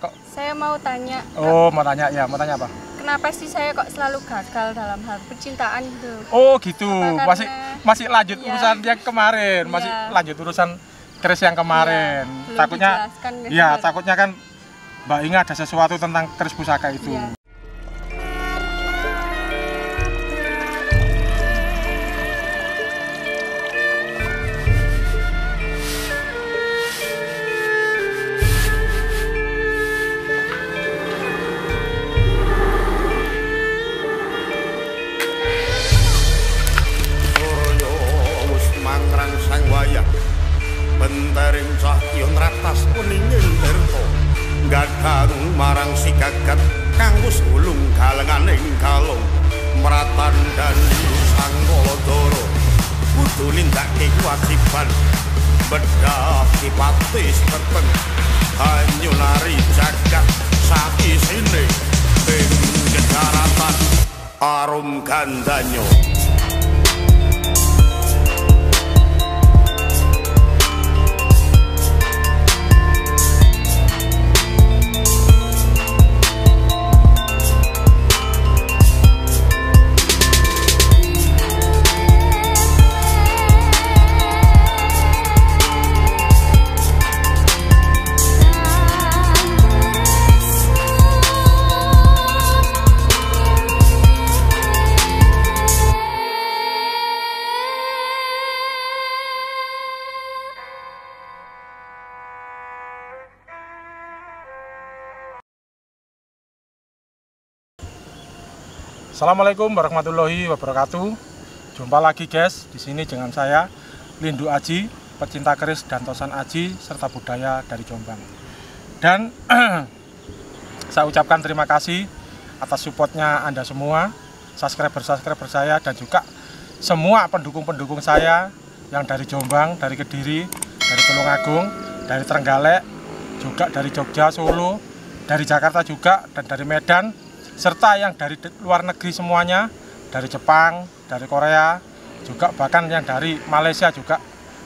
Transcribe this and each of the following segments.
Kok? Saya mau tanya. Oh, mau tanya ya, mau tanya apa? Kenapa sih saya kok selalu gagal dalam hal percintaan gitu? Oh, gitu. Karena... Masih lanjut ya. urusan yang kemarin, masih lanjut urusan keris yang kemarin. Ya, takutnya ya, takutnya kan Mbak Inge ada sesuatu tentang keris pusaka itu. Ya. Bentaring cahya nratas kuninging tirta gadhang marang si gagat kang wis ulung galenganing kalong mratandani sang Baladara kudu nindakake kewajiban bedhah kipati serten banyu nari jagat sakisine ing kedaratan arum gandanya. Assalamualaikum warahmatullahi wabarakatuh. Jumpa lagi guys, di sini dengan saya Lindu Aji, pecinta keris dan tosan aji serta budaya dari Jombang. Dan saya ucapkan terima kasih atas supportnya Anda semua, subscriber saya dan juga semua pendukung saya yang dari Jombang, dari Kediri, dari Tulungagung, dari Trenggalek, juga dari Jogja, Solo, dari Jakarta juga, dan dari Medan, serta yang dari luar negeri semuanya, dari Jepang, dari Korea, juga bahkan yang dari Malaysia juga,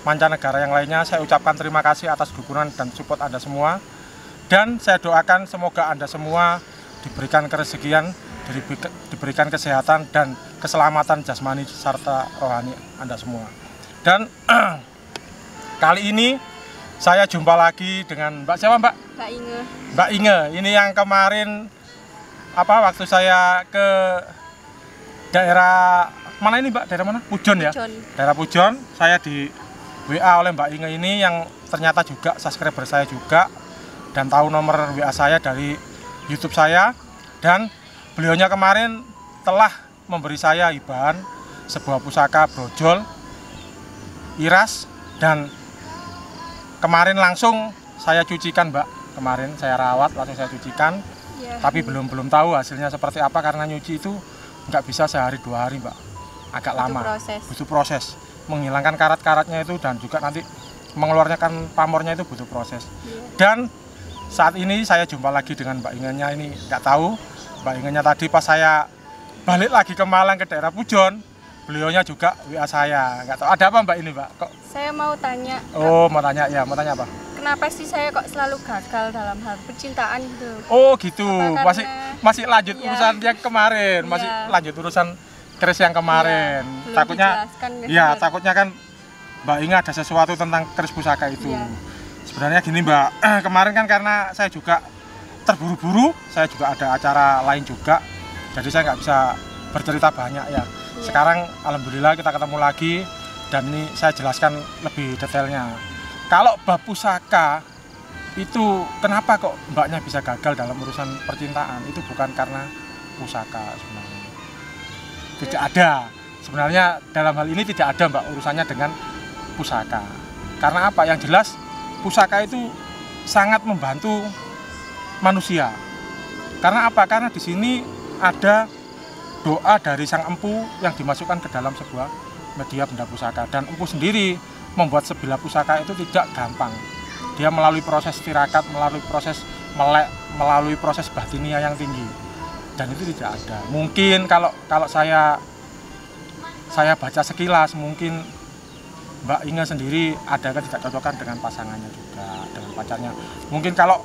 mancanegara yang lainnya. Saya ucapkan terima kasih atas dukungan dan support Anda semua. Dan saya doakan semoga Anda semua diberikan kerezekian, diberikan kesehatan dan keselamatan jasmani serta rohani Anda semua. Dan kali ini saya jumpa lagi dengan Mbak siapa Mbak? Mbak Inge. Mbak Inge, ini yang kemarin waktu saya ke daerah mana ini Mbak? Daerah mana? Pujon ya? Daerah Pujon, saya di WA oleh Mbak Inge ini yang ternyata juga subscriber saya juga dan tahu nomor WA saya dari YouTube saya, dan beliaunya kemarin telah memberi saya hibahan sebuah pusaka brojol iras, dan kemarin langsung saya cucikan Mbak. Kemarin saya rawat, langsung saya cucikan. Ya. Tapi belum tahu hasilnya seperti apa karena nyuci itu nggak bisa sehari 2 hari Mbak, agak lama, butuh proses menghilangkan karat-karatnya itu, dan juga nanti mengeluarkan pamornya itu butuh proses. Ya. Dan saat ini saya jumpa lagi dengan Mbak Ingenya ini, nggak tahu Mbak Ingenya tadi pas saya balik lagi ke Malang ke daerah Pujon, beliaunya juga WA saya, nggak tahu ada apa Mbak ini Mbak kok? Saya mau tanya. Oh, mau tanya ya, mau tanya apa? Kenapa sih saya kok selalu gagal dalam hal percintaan gitu? Oh, gitu. Masih lanjut urusan yang kemarin, ya. Masih lanjut urusan keris yang kemarin. Ya, takutnya kan Mbak Inge ada sesuatu tentang keris pusaka itu. Ya. Sebenarnya gini Mbak, kemarin kan karena saya juga terburu-buru, saya juga ada acara lain juga, jadi saya nggak bisa bercerita banyak ya. Sekarang alhamdulillah kita ketemu lagi, dan ini saya jelaskan lebih detailnya. Kalau bab pusaka itu kenapa kok Mbaknya bisa gagal dalam urusan percintaan, itu bukan karena pusaka sebenarnya. Tidak ada. Sebenarnya dalam hal ini tidak ada Mbak urusannya dengan pusaka. Karena apa? Yang jelas pusaka itu sangat membantu manusia. Karena apa? Karena di sini ada doa dari sang empu yang dimasukkan ke dalam sebuah media benda pusaka, dan empu sendiri membuat sebilah pusaka itu tidak gampang. Dia melalui proses tirakat, melalui proses melek, melalui proses batinia yang tinggi, dan itu tidak ada. Mungkin kalau saya baca sekilas, mungkin Mbak Inge sendiri ada ketidakcocokan dengan pasangannya juga, dengan pacarnya. Mungkin kalau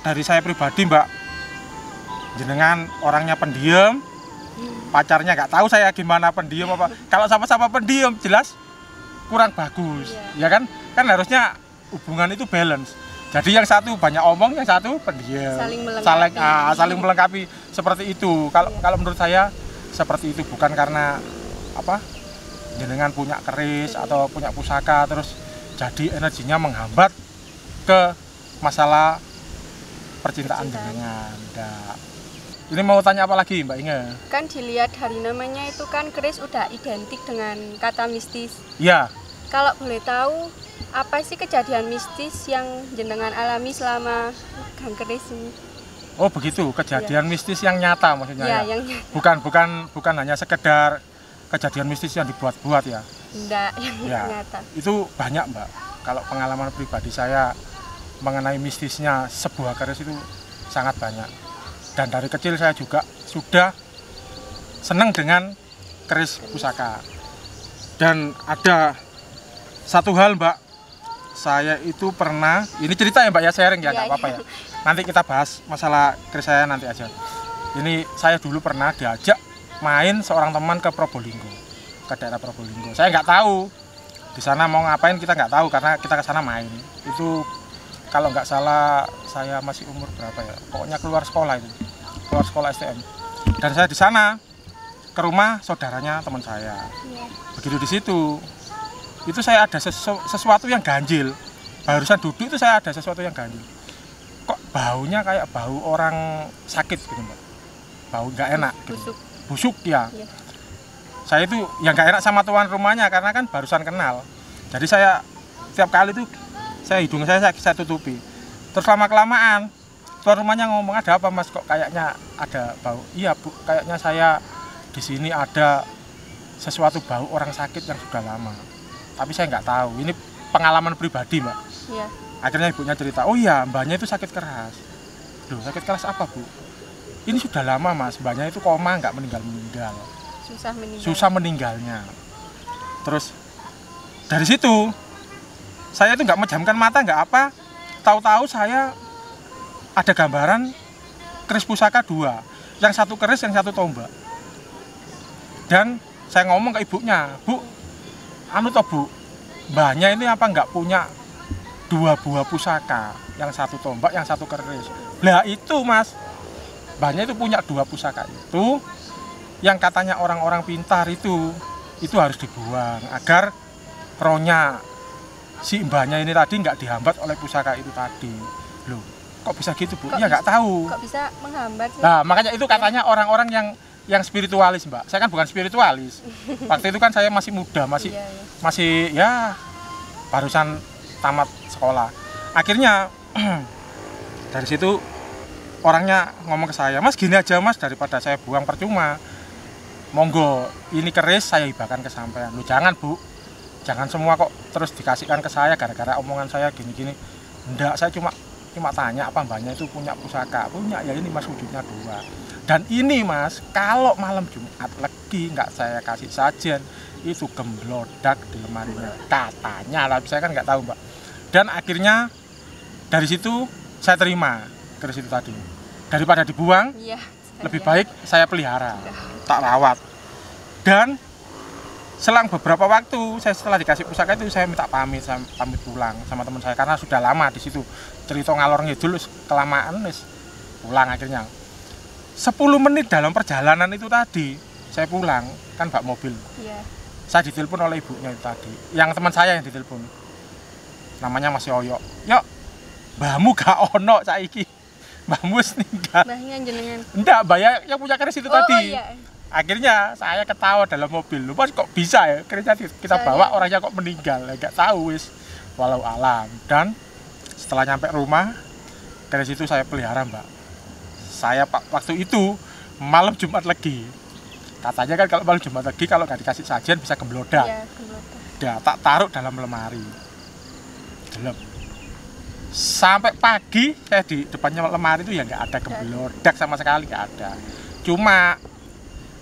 dari saya pribadi Mbak, jenengan orangnya pendiam, pacarnya nggak tahu saya gimana pendiam apa. Kalau sama-sama pendiam jelas kurang bagus, ya kan? Kan harusnya hubungan itu balance. Jadi yang satu banyak omong, yang satu pendiam. Saling melengkapi seperti itu. Kalau menurut saya seperti itu, bukan karena apa? Jenengan punya keris atau punya pusaka terus jadi energinya menghambat ke masalah percintaan jenengan. Nah, ini mau tanya apa lagi Mbak Inge? Kan dilihat hari namanya itu kan keris udah identik dengan kata mistis. Iya. Kalau boleh tahu, apa sih kejadian mistis yang jenengan alami selama gang keris ini? Oh begitu, kejadian mistis yang nyata maksudnya ya? Yang nyata. Bukan hanya sekedar kejadian mistis yang dibuat-buat ya? Enggak, yang nyata. Itu banyak Mbak. Kalau pengalaman pribadi saya mengenai mistisnya sebuah keris itu sangat banyak. Dan dari kecil saya juga sudah senang dengan keris pusaka. Dan ada satu hal Mbak, saya itu pernah, ini cerita ya Mbak ya, sharing ya, nggak apa-apa ya. Nanti kita bahas masalah keris saya nanti aja. Ini saya dulu pernah diajak main seorang teman ke Probolinggo, ke daerah Probolinggo. Saya nggak tahu di sana mau ngapain, kita nggak tahu karena kita ke sana main. Itu kalau nggak salah saya masih umur berapa ya, pokoknya keluar sekolah STM. Dan saya di sana ke rumah saudaranya teman saya. Begitu di situ, itu saya ada sesuatu yang ganjil. Barusan duduk itu saya ada sesuatu yang ganjil. Kok baunya kayak bau orang sakit gitu Mbak. Bau nggak enak gitu. Busuk ya. Saya itu yang nggak enak sama tuan rumahnya karena kan barusan kenal. Jadi saya setiap kali itu hidung saya tutupi. Terus lama-kelamaan tuan rumahnya ngomong, ada apa Mas, kok kayaknya ada bau. Iya Bu, kayaknya saya di sini ada sesuatu bau orang sakit yang sudah lama. Tapi saya nggak tahu, ini pengalaman pribadi Mbak. Iya. Akhirnya ibunya cerita, oh iya mbaknya itu sakit keras. Loh sakit keras apa Bu? Ini sudah lama Mas, mbaknya itu koma, nggak meninggal. Susah meninggalnya. Terus dari situ saya itu nggak menjamkan mata, nggak apa. Tahu-tahu saya ada gambaran keris pusaka dua, yang satu keris, yang satu tombak. Dan saya ngomong ke ibunya, Bu, anu toh Bu, mbahnya ini apa nggak punya dua buah pusaka, yang satu tombak, yang satu keris. Lah itu Mas, mbahnya itu punya dua pusaka itu, yang katanya orang-orang pintar itu harus dibuang agar rohnya si mbahnya ini tadi nggak dihambat oleh pusaka itu tadi. Loh, kok bisa gitu Bu? Iya nggak tahu. Kok bisa menghambat sih? Nah makanya itu katanya orang-orang yang spiritualis Mbak. Saya kan bukan spiritualis. Waktu itu kan saya masih muda, masih ya barusan tamat sekolah. Akhirnya dari situ orangnya ngomong ke saya, Mas gini aja Mas, daripada saya buang percuma, monggo ini keris saya hibahkan ke sampean. Loh jangan Bu, jangan semua kok terus dikasihkan ke saya gara-gara omongan saya gini-gini. Enggak, saya cuma tanya apa mbaknya itu punya pusaka. Punya, ya ini Mas wujudnya dua. Dan ini Mas, kalau malam Jumat Legi nggak saya kasih sajian, itu gemblodak di lemarinya. Katanya lah, saya kan nggak tahu Mbak. Dan akhirnya dari situ saya terima keris itu tadi. Daripada dibuang, lebih baik saya pelihara, tak rawat. Dan selang beberapa waktu, saya setelah dikasih pusaka itu saya minta pamit pulang sama teman saya karena sudah lama di situ. Cerita ngalor ngidul kelamaan, pulang akhirnya. 10 menit dalam perjalanan itu tadi saya pulang, kan bak mobil. Saya ditelepon oleh ibunya itu tadi, yang teman saya yang ditelepon. Namanya Mas Yoyo. Yuk, mbahmu gak ono saiki. Mbahmu meninggal. Mbahnya jenengan. Enggak, mbah yang punya keris itu tadi. Iya. Akhirnya saya ketawa dalam mobil. Lupa kok bisa ya kerisnya kita bawa orangnya kok meninggal. Enggak tahu wis. Walau alam. Dan setelah nyampe rumah, keris itu saya pelihara Mbak. Saya waktu itu malam Jumat Legi. Katanya kan kalau malam Jumat Legi kalau nggak dikasih sajian bisa gemblodak. Iya, gemblodak. Ya, tak taruh dalam lemari. Gelap. Sampai pagi saya di depannya lemari itu ya nggak ada gemblodak sama sekali, nggak ada. Cuma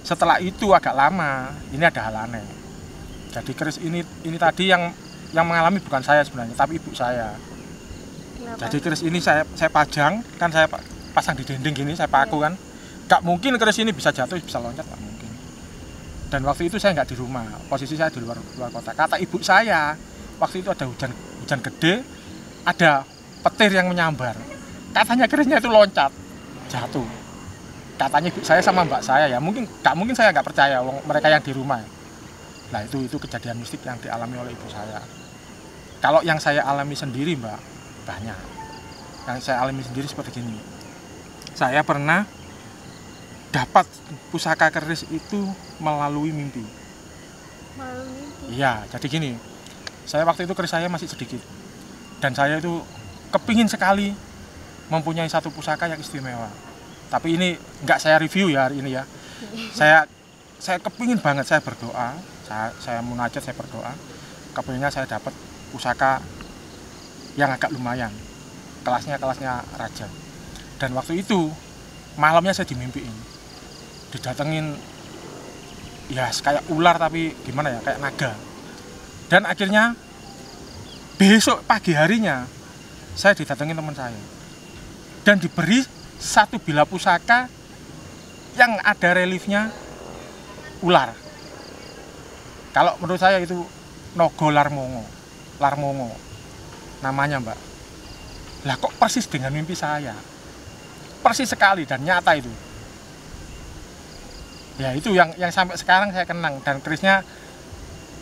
setelah itu agak lama, ini ada hal aneh. Jadi keris ini tadi yang mengalami bukan saya sebenarnya, tapi ibu saya. Kenapa? Jadi keris ini saya pajang, kan saya pasang di dinding gini, saya paku kan. Gak mungkin keris ini bisa jatuh, bisa loncat, gak mungkin. Dan waktu itu saya nggak di rumah, posisi saya di luar kota. Kata ibu saya, waktu itu ada hujan gede, ada petir yang menyambar. Katanya kerisnya itu loncat, jatuh. Katanya ibu saya sama mbak saya ya, gak mungkin saya nggak percaya, mereka yang di rumah. Nah itu kejadian mistik yang dialami oleh ibu saya. Kalau yang saya alami sendiri mbak, banyak. Yang saya alami sendiri seperti gini. Saya pernah dapat pusaka keris itu melalui mimpi. Melalui mimpi? Iya, jadi gini. Saya waktu itu keris saya masih sedikit. Dan saya itu kepingin sekali mempunyai satu pusaka yang istimewa. Tapi ini nggak saya review ya hari ini ya. Saya kepingin banget, saya berdoa. Saya munajat, saya berdoa. Kepinginnya saya dapat pusaka yang agak lumayan. Kelasnya raja. Dan waktu itu malamnya saya dimimpiin, didatengin ya kayak ular tapi gimana ya, kayak naga. Dan akhirnya besok pagi harinya saya didatengin teman saya dan diberi satu bilah pusaka yang ada reliefnya ular. Kalau menurut saya itu Nogo Larmongo namanya mbak. Lah kok persis dengan mimpi saya, persis sekali dan nyata itu. Ya itu yang sampai sekarang saya kenang. Dan kerisnya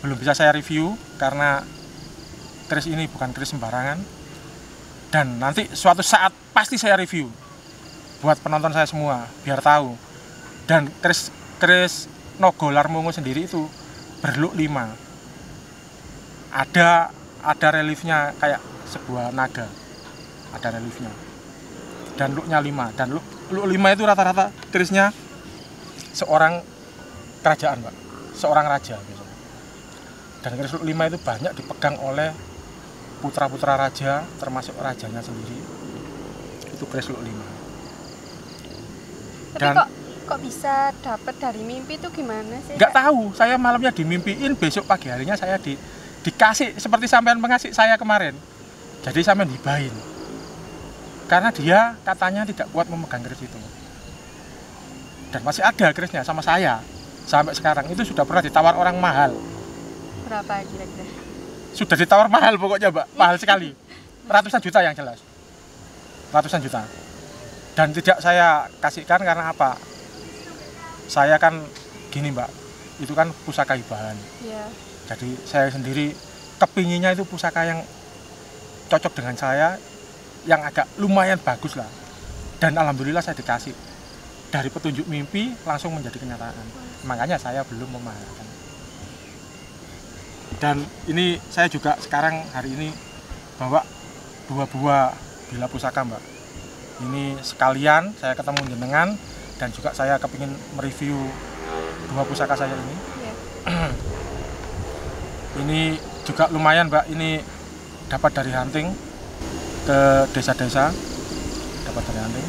belum bisa saya review karena keris ini bukan keris sembarangan. Dan nanti suatu saat pasti saya review buat penonton saya semua biar tahu. Dan keris Nogo Larmongo sendiri itu berlook 5. Ada reliefnya kayak sebuah naga, ada reliefnya. Dan looknya 5. Dan look 5 itu rata-rata kerisnya seorang kerajaan, Pak. Seorang raja biasanya. Dan keris look 5 itu banyak dipegang oleh putra-putra raja, termasuk rajanya sendiri. Itu keris look 5. Tapi kok bisa dapat dari mimpi itu gimana sih? Nggak tahu, saya malamnya dimimpiin, besok pagi harinya saya dikasih seperti sampean mengasih saya kemarin. Jadi sampean hibahin. Karena dia katanya tidak kuat memegang keris itu. Dan masih ada kerisnya sama saya sampai sekarang. Itu sudah pernah ditawar orang mahal. Berapa kira-kira? Sudah ditawar mahal pokoknya mbak, mahal sekali. Ratusan juta yang jelas. Ratusan juta. Dan tidak saya kasihkan karena apa? Saya kan gini mbak, itu kan pusaka hibahan. Iya. Jadi saya sendiri kepinginnya itu pusaka yang cocok dengan saya, yang agak lumayan bagus lah. Dan alhamdulillah saya dikasih. Dari petunjuk mimpi langsung menjadi kenyataan. Makanya saya belum memahalkan. Dan ini saya juga sekarang hari ini bawa 2 buah bilah pusaka mbak. Ini sekalian saya ketemu jenengan dan juga saya kepingin mereview 2 pusaka saya ini. Iya. Ini juga lumayan mbak, ini dapat dari hunting ke desa-desa, dapat dari hunting.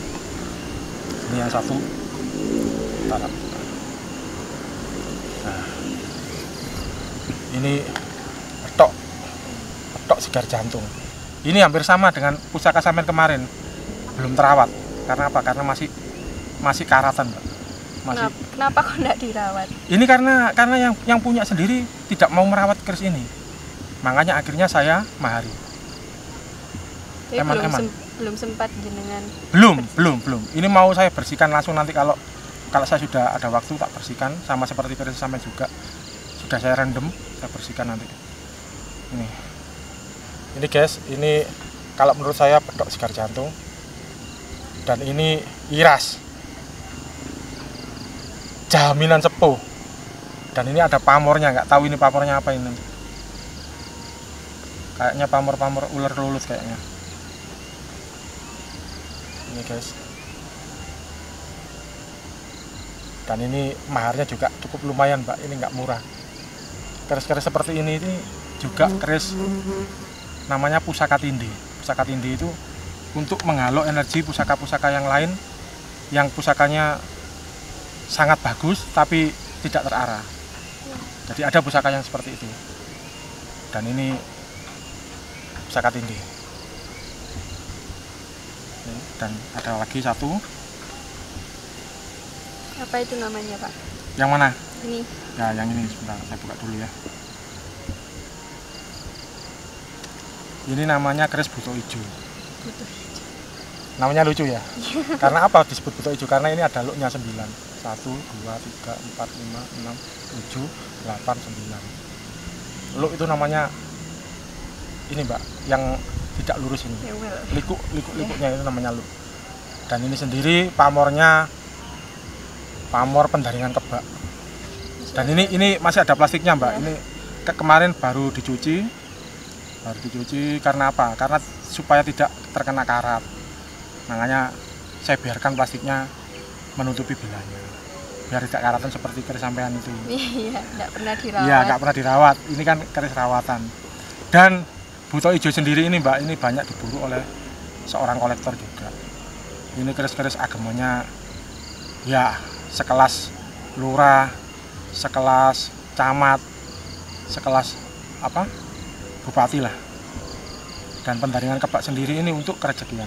Ini yang satu. Nah, ini petok sigar jantung. Ini hampir sama dengan pusaka sampean kemarin, belum terawat. Karena apa? Karena masih karatan mbak. Kenapa kok enggak dirawat? Ini karena yang punya sendiri tidak mau merawat keris ini. Makanya akhirnya saya mahari. Jadi belum sempat jenengan. Belum. Ini mau saya bersihkan langsung nanti kalau saya sudah ada waktu tak bersihkan, sama seperti keris sampai juga. Sudah saya rendam, saya bersihkan nanti. Ini guys, ini kalau menurut saya petok sigar jantung. Dan ini iras. Jaminan sepuh. Dan ini ada pamornya, nggak tahu ini pamornya apa ini. Kayaknya pamor ular lulut kayaknya. Ini guys. Dan ini maharnya juga cukup lumayan mbak, ini nggak murah. Keris-keris seperti ini juga keris namanya pusaka tindi. Pusaka tindi itu untuk menghalau energi pusaka-pusaka yang lain yang pusakanya sangat bagus tapi tidak terarah. Jadi ada pusaka yang seperti itu. Dan ini pusaka tindi. Dan ada lagi satu. Apa itu namanya, Pak? Yang mana? Ini. Ya, yang ini sebentar, saya buka dulu ya. Ini namanya keris buto ijo. Namanya lucu ya? Karena apa disebut buto ijo? Karena ini ada luknya 9. 1, 2, 3, 4, 5, 6, 7, 8, 9. Luk itu namanya ini Mbak, yang tidak lurus ini. Likuknya itu namanya luk. Dan ini sendiri pamornya pamor pendaringan kebak. Dan ini masih ada plastiknya Mbak. Ini kemarin baru dicuci karena apa? Karena supaya tidak terkena karat. Makanya saya biarkan plastiknya menutupi bilanya biar tidak karatan seperti keris sampean itu. Iya, nggak pernah dirawat. Iya, nggak pernah dirawat. Ini kan keris rawatan. Dan buto ijo sendiri ini Mbak, ini banyak diburu oleh seorang kolektor juga. Ini keris-keris agamanya ya sekelas lurah, sekelas camat, sekelas apa? Bupati lah. Dan pendaringan kebak sendiri ini untuk kerejekian.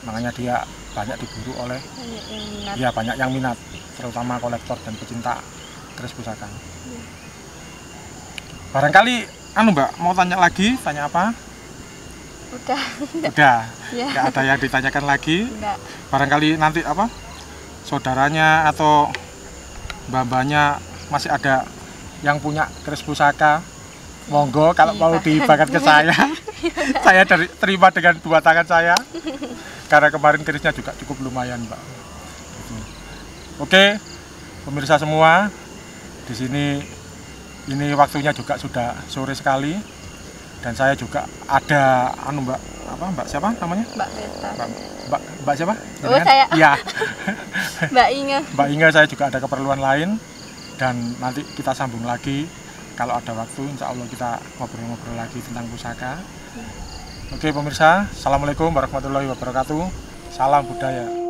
Makanya dia banyak diburu oleh banyak yang minat, terutama kolektor dan pecinta keris pusaka. Barangkali Mbak mau tanya lagi, tanya apa? Udah. Ya. Nggak ada yang ditanyakan lagi. Enggak. Barangkali nanti apa? Saudaranya atau mbak-mbaknya masih ada yang punya keris pusaka, monggo kalau mau dibagi ke saya. Saya terima dengan 2 tangan saya. Karena kemarin kerisnya juga cukup lumayan, Mbak. Oke, pemirsa semua, di sini ini waktunya juga sudah sore sekali, dan saya juga ada Mbak siapa namanya? Mbak Beta. Mbak siapa? Oh, saya. Iya. Mbak Inga. Mbak Inga, saya juga ada keperluan lain, dan nanti kita sambung lagi kalau ada waktu. Insya Allah kita ngobrol-ngobrol lagi tentang pusaka. Oke pemirsa, assalamualaikum warahmatullahi wabarakatuh. Salam budaya.